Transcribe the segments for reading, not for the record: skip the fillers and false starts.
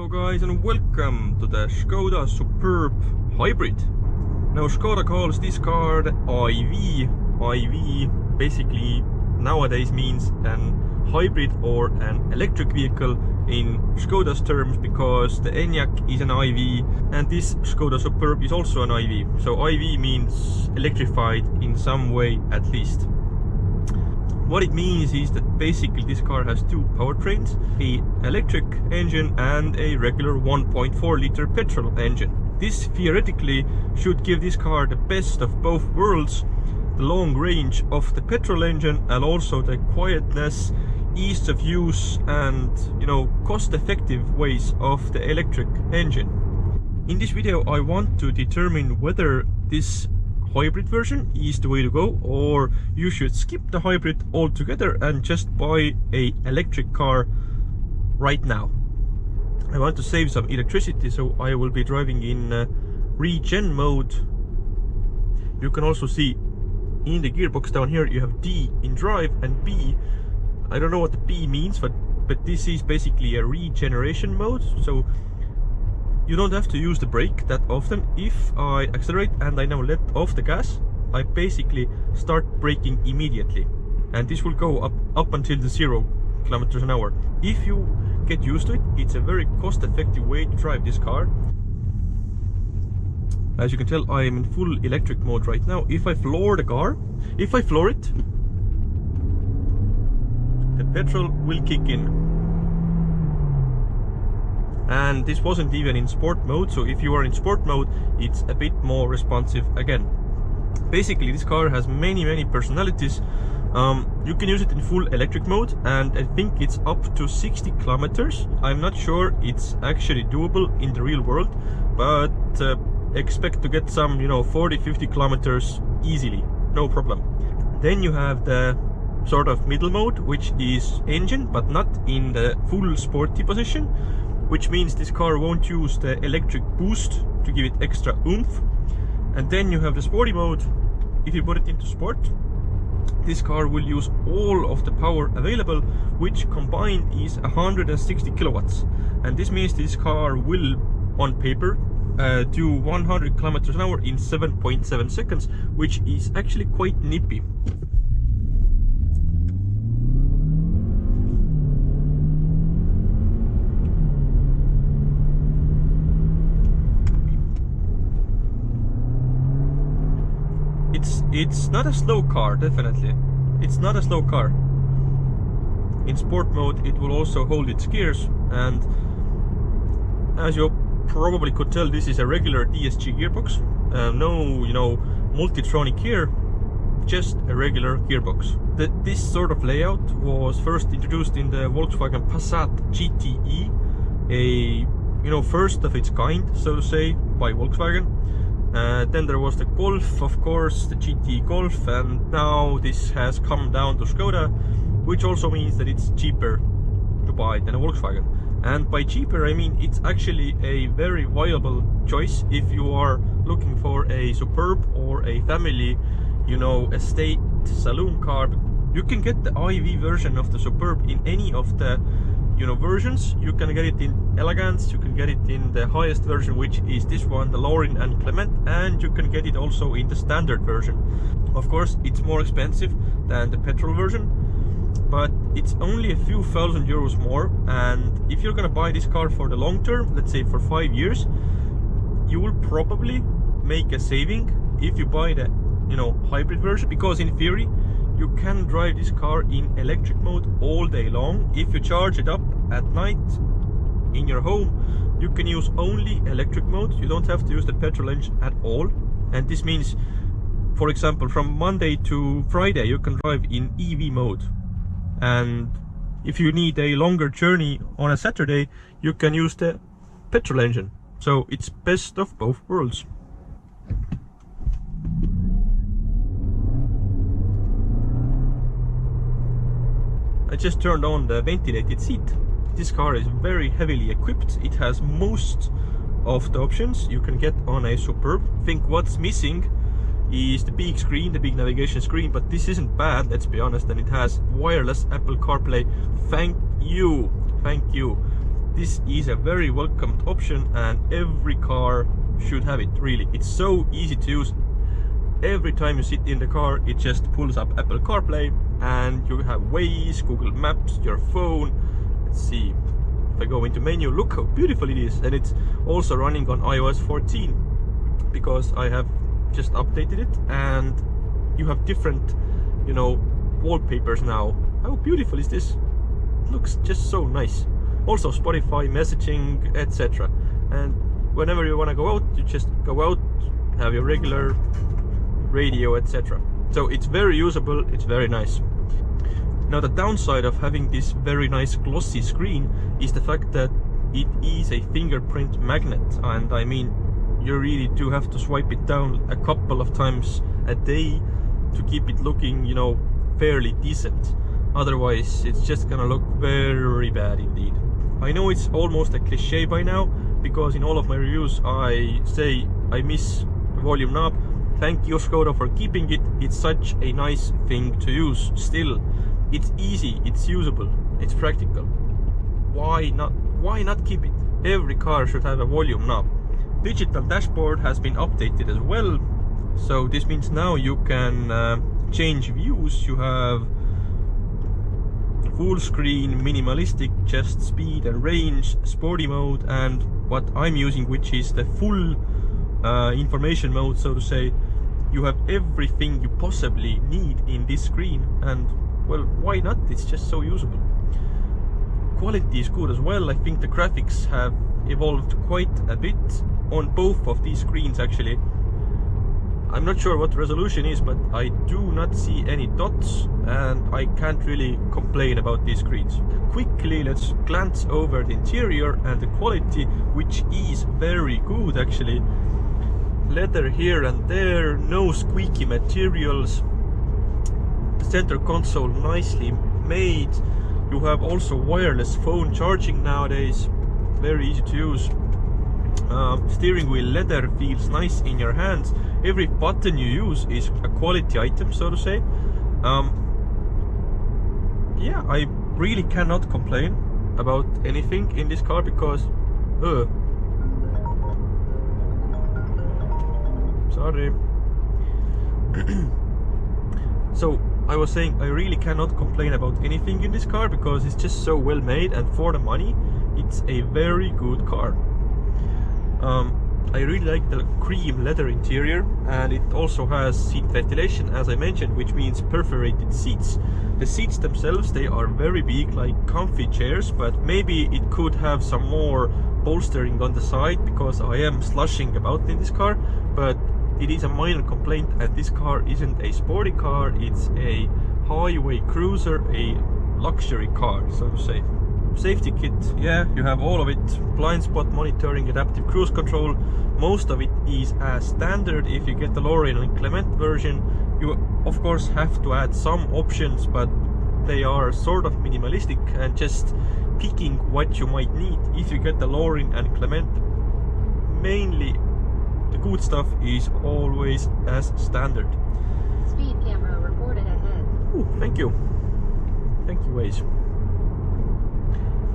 guys, and welcome to the Skoda Superb Hybrid. Now Skoda calls this car the IV. IV basically nowadays means an hybrid or an electric vehicle in Skoda's terms, because the Enyaq is an IV and this Skoda Superb is also an IV. So IV means electrified in some way at least. What it means is that basically this car has two powertrains, an electric engine and a regular 1.4 liter petrol engine. This theoretically should give this car the best of both worlds, the long range of the petrol engine and also the quietness, ease of use and, cost-effective ways of the electric engine. In this video I want to determine whether this hybrid version is the way to go, or you should skip the hybrid altogether and just buy a electric car right now. I want to save some electricity, so I will be driving in regen mode. You can also see in the gearbox down here you have D in drive and B. I don't know what the B means, but this is basically a regeneration mode, so you don't have to use the brake that often. If I accelerate and I now let off the gas, I basically start braking immediately, and this will go up until the 0 kilometers an hour. If you get used to it, it's a very cost-effective way to drive this car. As you can tell, I am in full electric mode right now. If I floor the car, if I floor it, the petrol will kick in. And this wasn't even in sport mode, so if you are in sport mode, it's a bit more responsive again. Basically, this car has many personalities. You can use it in full electric mode, and I think it's up to 60 kilometers. I'm not sure it's actually doable in the real world, but expect to get some, 40-50 kilometers easily, no problem. Then you have the sort of middle mode, which is engine, but not in the full sporty position, which means this car won't use the electric boost to give it extra oomph. And then you have the sporty mode. If you put it into sport, this car will use all of the power available, which combined is 160 kilowatts. And this means this car will, on paper, do 100 kilometers an hour in 7.7 seconds, which is actually quite nippy. It's not a slow car, definitely. It's not a slow car. In sport mode it will also hold its gears, and as you probably could tell, this is a regular DSG gearbox. No, multitronic here, just a regular gearbox. This sort of layout was first introduced in the Volkswagen Passat GTE, a first of its kind, so to say, by Volkswagen. Then there was the Golf, of course, the GTE Golf, and now this has come down to Skoda, which also means that it's cheaper to buy than a Volkswagen. And by cheaper I mean it's actually a very viable choice if you are looking for a Superb or a family, estate saloon car. You can get the IV version of the Superb in any of the versions. You can get it in Elegance, you can get it in the highest version, which is this one, the Laurin and Clement, and you can get it also in the standard version. Of course, it's more expensive than the petrol version, but it's only a few thousand euros more. And if you're gonna buy this car for the long term, let's say for 5 years, you will probably make a saving if you buy the hybrid version, because in theory you can drive this car in electric mode all day long. If you charge it up at night in your home, you can use only electric mode. You don't have to use the petrol engine at all. And this means, for example, from Monday to Friday you can drive in EV mode, and if you need a longer journey on a Saturday, you can use the petrol engine. So it's best of both worlds. I just turned on the ventilated seat. This car is very heavily equipped. It has most of the options you can get on a Superb. I think what's missing is the big screen, the big navigation screen, but this isn't bad, let's be honest. And it has wireless Apple CarPlay. Thank you. This is a very welcomed option and every car should have it, really. It's so easy to use. Every time you sit in the car, it just pulls up Apple CarPlay and you have Waze, Google Maps, your phone. Let's see, if I go into menu, look how beautiful it is. And it's also running on iOS 14 because I have just updated it, and you have different, you know, wallpapers now. How beautiful is this? It looks just so nice. Also Spotify, messaging, etc. And whenever you want to go out, you just go out, have your regular radio, etc. So it's very usable, it's very nice. Now the downside of having this very nice glossy screen is the fact that it is a fingerprint magnet, and I mean, you really do have to swipe it down a couple of times a day to keep it looking, you know, fairly decent. Otherwise it's just gonna look very bad indeed. I know it's almost a cliche by now, because in all of my reviews I say I miss the volume knob. Thank you, Skoda, for keeping it. It's such a nice thing to use. Still, it's easy, it's usable, it's practical. Why not keep it? Every car should have a volume knob. Digital dashboard has been updated as well, so this means now you can change views. You have full screen, minimalistic, just speed and range, sporty mode, and what I'm using, which is the full information mode, so to say. You have everything you possibly need in this screen, and well, why not? It's just so usable. Quality is good as well. I think the graphics have evolved quite a bit on both of these screens actually. I'm not sure what the resolution is, but I do not see any dots, and I can't really complain about these screens. Quickly, let's glance over the interior and the quality, which is very good actually. Leather here and there, no squeaky materials. Center console nicely made. You have also wireless phone charging nowadays, very easy to use. Steering wheel leather feels nice in your hands. Every button you use is a quality item, so to say. Yeah, I really cannot complain about anything in this car because sorry. So I was saying I really cannot complain about anything in this car because it's just so well made, and for the money it's a very good car. I really like the cream leather interior, and it also has seat ventilation, as I mentioned, which means perforated seats. The seats themselves, they are very big, like comfy chairs, but maybe it could have some more bolstering on the side because I am slushing about in this car, but it is a minor complaint, and this car isn't a sporty car, it's a highway cruiser, a luxury car, so to say. Safety kit, yeah, you have all of it. Blind spot monitoring, adaptive cruise control. Most of it is as standard. If you get the lower and inclement version, you of course have to add some options, but they are sort of minimalistic and just picking what you might need. If you get the Lorin and Clement, mainly the good stuff is always as standard. Speed camera reported ahead. Ooh, thank you. Thank you, Waze.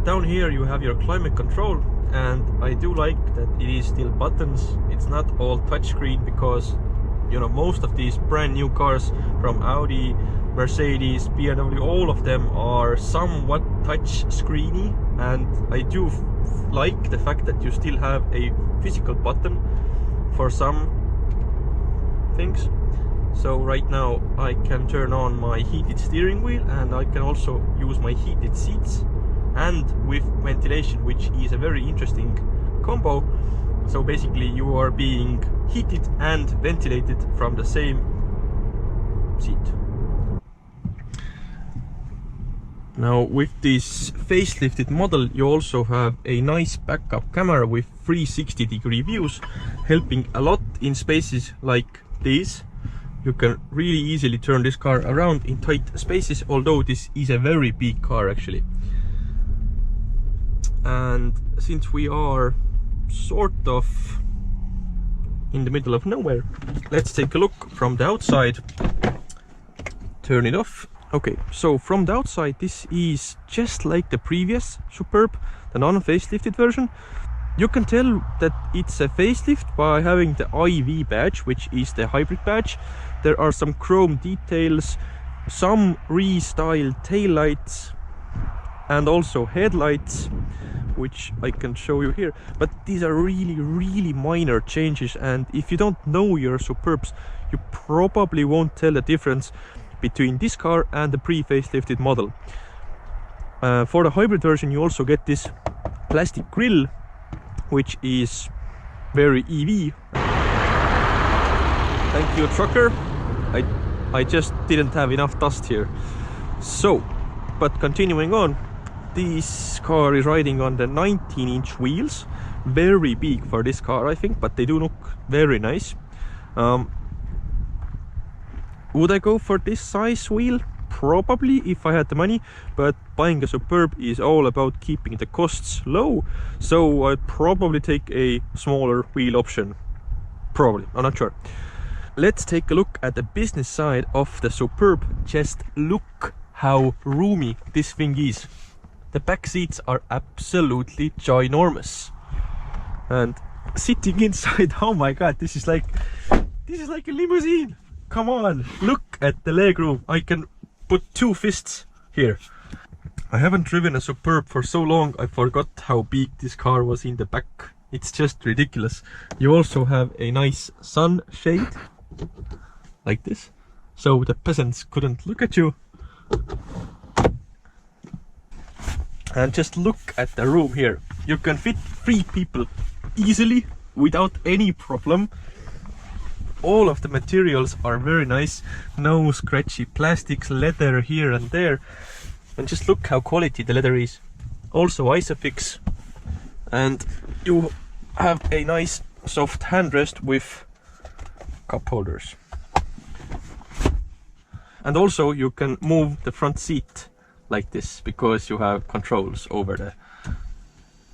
Down here you have your climate control, and I do like that it is still buttons. It's not all touchscreen, because you know, most of these brand new cars from Audi, Mercedes, BMW, all of them are somewhat touch screeny, and I do like the fact that you still have a physical button for some things. So right now I can turn on my heated steering wheel, and I can also use my heated seats, and with ventilation, which is a very interesting combo. So basically you are being heated and ventilated from the same seat. Now with this facelifted model you also have a nice backup camera with 360-degree views, helping a lot in spaces like these. You can really easily turn this car around in tight spaces, although this is a very big car actually. And since we are sort of in the middle of nowhere, let's take a look from the outside. Turn it off. Okay, so from the outside this is just like the previous Superb, the non-facelifted version. You can tell that it's a facelift by having the IV badge, which is the hybrid badge. There are some chrome details, some restyled taillights and also headlights, which I can show you here. But these are really minor changes, and if you don't know your Superbs, you probably won't tell the difference between this car and the pre-facelifted model. For the hybrid version you also get this plastic grille, which is very EV. Thank you, trucker. I just didn't have enough dust here. So, but continuing on, this car is riding on the 19-inch wheels. Very big for this car, I think, but they do look very nice. Would I go for this size wheel? Probably, if I had the money, but buying a Superb is all about keeping the costs low, so I'd probably take a smaller wheel option. Probably, I'm not sure. Let's take a look at the business side of the Superb. Just look how roomy this thing is. The back seats are absolutely ginormous, and sitting inside, oh my god, this is like a limousine. Come on, look at the legroom. I can put 2 fists here. I haven't driven a Superb for so long, I forgot how big this car was in the back. It's just ridiculous. You also have a nice sunshade, like this, so the peasants couldn't look at you. And just look at the room here. You can fit 3 people easily without any problem. All of the materials are very nice, no scratchy plastics, leather here and there, and just look how quality the leather is. Also Isofix, and you have a nice soft handrest with cup holders. And also you can move the front seat like this, because you have controls over the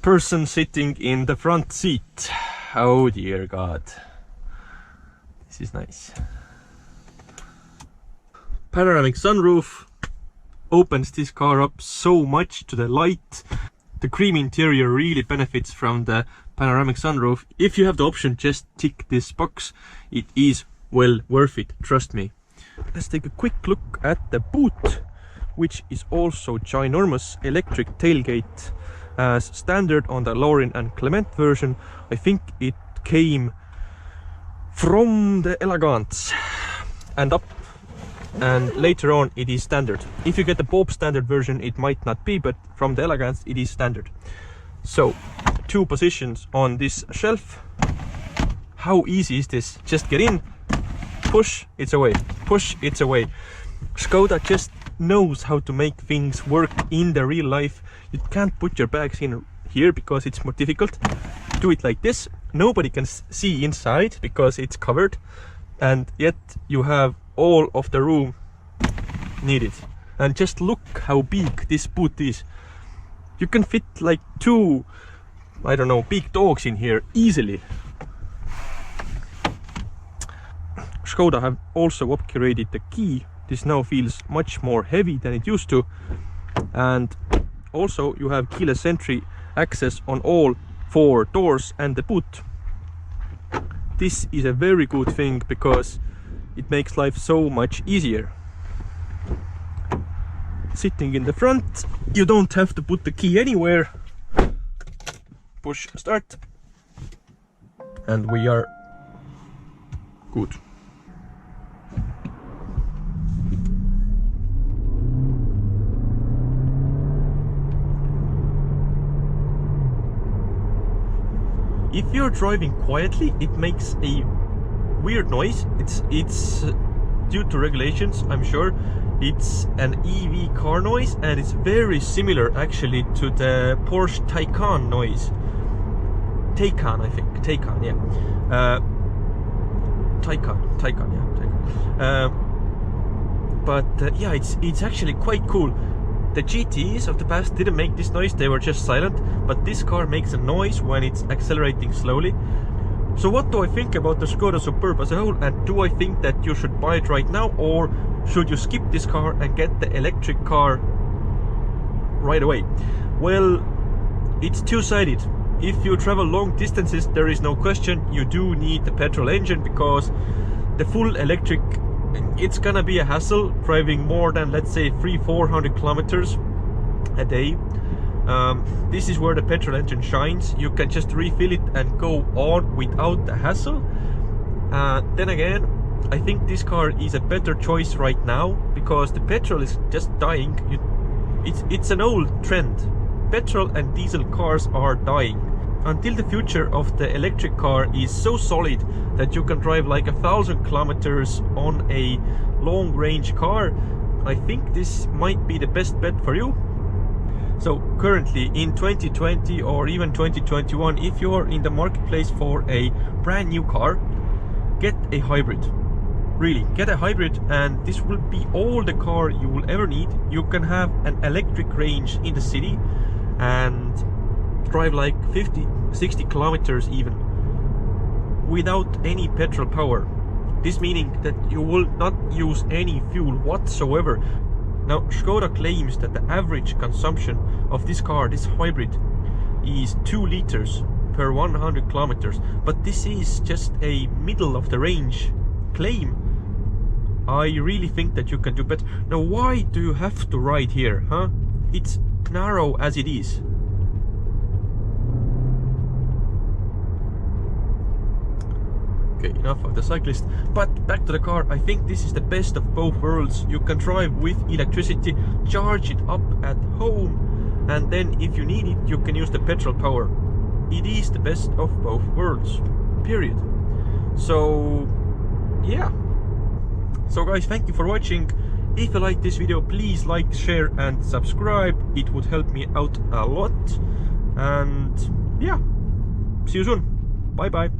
person sitting in the front seat. Oh dear god. This is nice. Panoramic sunroof opens this car up so much to the light. The cream interior really benefits from the panoramic sunroof. If you have the option, just tick this box. It is well worth it, trust me. Let's take a quick look at the boot, which is also ginormous. Electric tailgate as standard on the Laurin and Clement version. I think it came from the Elegance and up, and later on it is standard. If you get the Bob standard version it might not be, but from the Elegance it is standard. So 2 positions on this shelf. How easy is this? Just get in, push, it's away, push, it's away. Skoda just knows how to make things work in the real life. You can't put your bags in here because it's more difficult. Do it like this. Nobody can see inside because it's covered, and yet you have all of the room needed. And just look how big this boot is. You can fit like 2, I don't know, big dogs in here easily. Skoda have also upgraded the key. This now feels much more heavy than it used to, and also you have keyless entry access on all 4 doors and the boot. This is a very good thing because it makes life so much easier. Sitting in the front, you don't have to put the key anywhere. Push start, and we are good. If you're driving quietly, it makes a weird noise. It's due to regulations, I'm sure. It's an EV car noise, and it's very similar actually to the Porsche Taycan noise. Taycan, I think. Taycan, yeah. Taycan, yeah. But yeah, it's actually quite cool. The GTEs of the past didn't make this noise, they were just silent, but this car makes a noise when it's accelerating slowly. So what do I think about the Skoda Superb as a whole, and do I think that you should buy it right now, or should you skip this car and get the electric car right away? Well, it's two-sided. If you travel long distances, there is no question you do need the petrol engine, because the full electric, it's gonna be a hassle driving more than, let's say, 300-400 kilometers a day. This is where the petrol engine shines. You can just refill it and go on without the hassle. Then again, I think this car is a better choice right now, because the petrol is just dying. It's an old trend. Petrol and diesel cars are dying. Until the future of the electric car is so solid that you can drive like 1,000 kilometers on a long range car, I think this might be the best bet for you. So currently in 2020 or even 2021, if you're in the marketplace for a brand new car, get a hybrid. Really, get a hybrid, and this will be all the car you will ever need. You can have an electric range in the city and drive like 50-60 kilometers even without any petrol power. This meaning that you will not use any fuel whatsoever. Now, Skoda claims that the average consumption of this car, this hybrid, is 2 liters per 100 kilometers, but this is just a middle of the range claim. I really think that you can do better. Now, why do you have to ride here, huh? It's narrow as it is. Okay, enough of the cyclist, but back to the car. I think this is the best of both worlds. You can drive with electricity, charge it up at home, and then if you need it, you can use the petrol power. It is the best of both worlds, period. So yeah, so guys, thank you for watching. If you like this video, please like, share and subscribe. It would help me out a lot. And yeah, see you soon. Bye bye.